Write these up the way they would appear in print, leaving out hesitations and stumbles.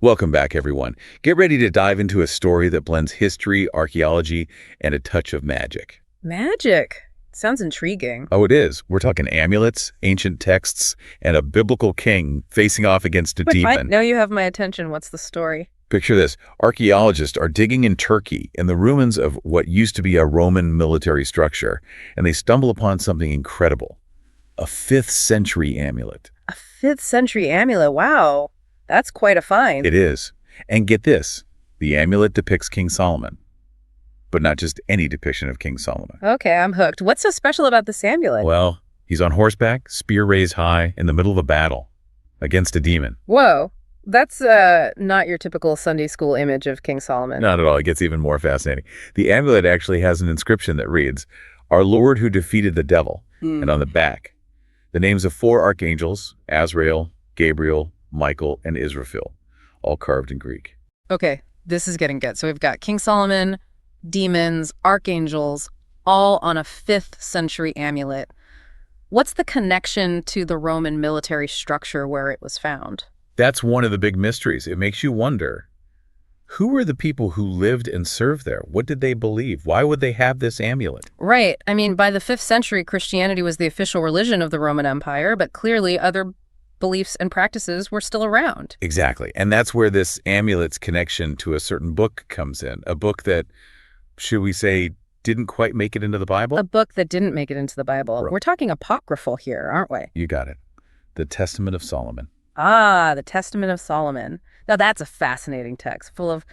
Welcome back, everyone. Get ready to dive into a story that blends history, archaeology, and a touch of magic. Magic. Sounds intriguing. Oh, it is. We're talking amulets, ancient texts, and a biblical king facing off against a demon. Now you have my attention. What's the story? Picture this. Archaeologists are digging in Turkey in the ruins of what used to be a Roman military structure, and they stumble upon something incredible. A 5th century amulet. A 5th century amulet. Wow. That's quite a find. It is. And get this. The amulet depicts King Solomon. But not just any depiction of King Solomon. Okay, I'm hooked. What's so special about this amulet? Well, he's on horseback, spear raised high, in the middle of a battle against a demon. Whoa. That's not your typical Sunday school image of King Solomon. Not at all. It gets even more fascinating. The amulet actually has an inscription that reads, "Our Lord who defeated the devil." And on the back, the names of 4 archangels, Azrael, Gabriel, Michael, and Israfil, all carved in Greek. Okay, this is getting good. So we've got King Solomon, demons, archangels, all on a 5th century amulet. What's the connection to the Roman military structure where it was found? That's one of the big mysteries. It makes you wonder, who were the people who lived and served there? What did they believe? Why would they have this amulet? Right. I mean, by the 5th century, Christianity was the official religion of the Roman Empire, but clearly other beliefs and practices were still around. Exactly. And that's where this amulet's connection to a certain book comes in. A book that, should we say, didn't quite make it into the Bible? A book that didn't make it into the Bible. Right. We're talking apocryphal here, aren't we? You got it. The Testament of Solomon. Ah, the Testament of Solomon. Now that's a fascinating text, full of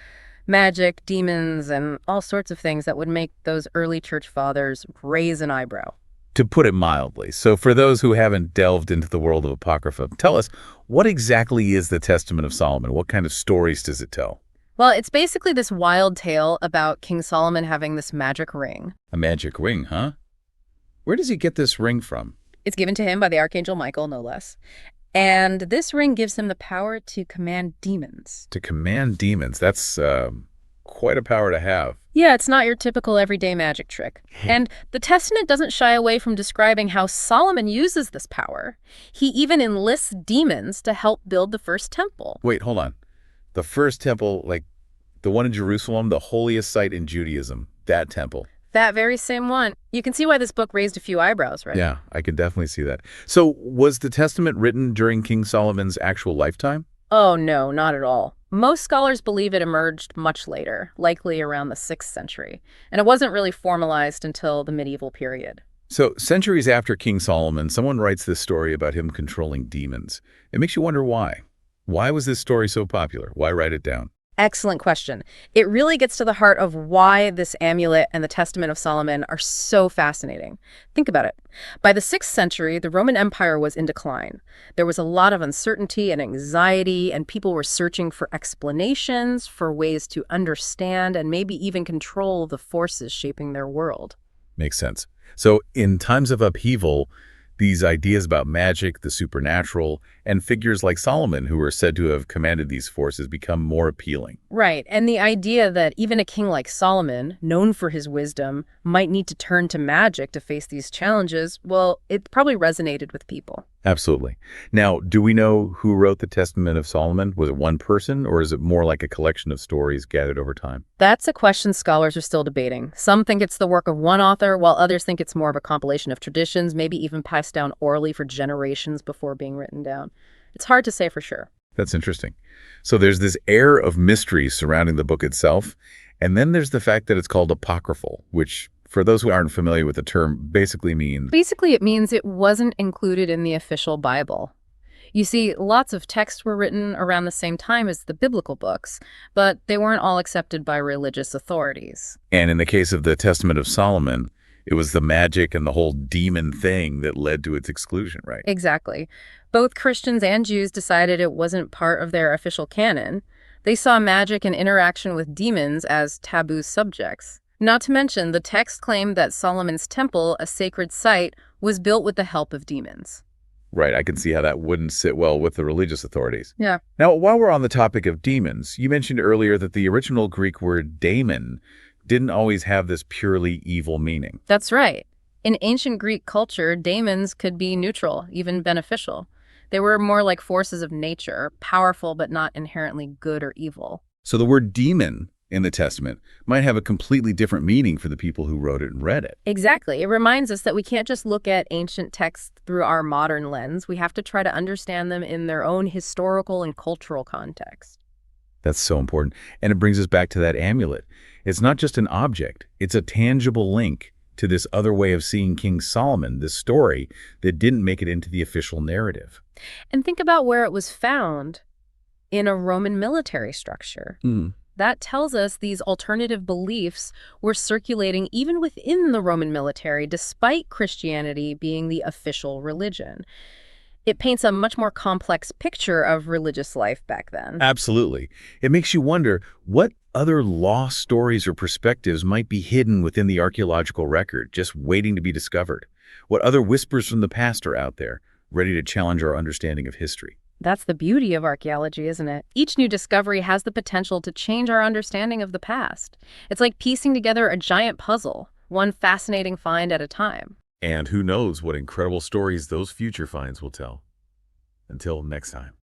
magic, demons, and all sorts of things that would make those early church fathers raise an eyebrow. To put it mildly. So for those who haven't delved into the world of Apocrypha, tell us, what exactly is the Testament of Solomon? What kind of stories does it tell? Well, it's basically this wild tale about King Solomon having this magic ring. A magic ring, huh? Where does he get this ring from? It's given to him by the Archangel Michael, no less. And this ring gives him the power to command demons. To command demons. That's quite a power to have. Yeah, it's not your typical everyday magic trick. And the Testament doesn't shy away from describing how Solomon uses this power. He even enlists demons to help build the first temple. Wait, hold on. The first temple, like the one in Jerusalem, the holiest site in Judaism, that temple. That very same one. You can see why this book raised a few eyebrows, right? Yeah, I can definitely see that. So was the Testament written during King Solomon's actual lifetime? Oh, no, not at all. Most scholars believe it emerged much later, likely around the 6th century, and it wasn't really formalized until the medieval period. So centuries after King Solomon, someone writes this story about him controlling demons. It makes you wonder why. Why was this story so popular? Why write it down? Excellent question. It really gets to the heart of why this amulet and the Testament of Solomon are so fascinating. Think about it. By the 6th century, the Roman Empire was in decline. There was a lot of uncertainty and anxiety, and people were searching for explanations, for ways to understand, and maybe even control the forces shaping their world. Makes sense. So in times of upheaval, these ideas about magic, the supernatural, and figures like Solomon, who are said to have commanded these forces, become more appealing. Right, and the idea that even a king like Solomon, known for his wisdom, might need to turn to magic to face these challenges, well, it probably resonated with people. Absolutely. Now, do we know who wrote the Testament of Solomon? Was it one person, or is it more like a collection of stories gathered over time? That's a question scholars are still debating. Some think it's the work of one author, while others think it's more of a compilation of traditions, maybe even passed down orally for generations before being written down. It's hard to say for sure. That's interesting. So there's this air of mystery surrounding the book itself, and then there's the fact that it's called apocryphal, which, for those who aren't familiar with the term, basically means... Basically, it means it wasn't included in the official Bible. You see, lots of texts were written around the same time as the biblical books, but they weren't all accepted by religious authorities. And in the case of the Testament of Solomon, it was the magic and the whole demon thing that led to its exclusion, right? Exactly. Both Christians and Jews decided it wasn't part of their official canon. They saw magic and interaction with demons as taboo subjects. Not to mention, the text claimed that Solomon's temple, a sacred site, was built with the help of demons. Right, I can see how that wouldn't sit well with the religious authorities. Yeah. Now, while we're on the topic of demons, you mentioned earlier that the original Greek word daemon didn't always have this purely evil meaning. That's right. In ancient Greek culture, daemons could be neutral, even beneficial. They were more like forces of nature, powerful but not inherently good or evil. So the word demon in the Testament might have a completely different meaning for the people who wrote it and read it. Exactly. It reminds us that we can't just look at ancient texts through our modern lens. We have to try to understand them in their own historical and cultural context. That's so important. And it brings us back to that amulet. It's not just an object. It's a tangible link to this other way of seeing King Solomon, this story that didn't make it into the official narrative. And think about where it was found in a Roman military structure. That tells us these alternative beliefs were circulating even within the Roman military, despite Christianity being the official religion. It paints a much more complex picture of religious life back then. Absolutely. It makes you wonder what other lost stories or perspectives might be hidden within the archaeological record, just waiting to be discovered. What other whispers from the past are out there, ready to challenge our understanding of history. That's the beauty of archaeology, isn't it? Each new discovery has the potential to change our understanding of the past. It's like piecing together a giant puzzle, one fascinating find at a time. And who knows what incredible stories those future finds will tell. Until next time.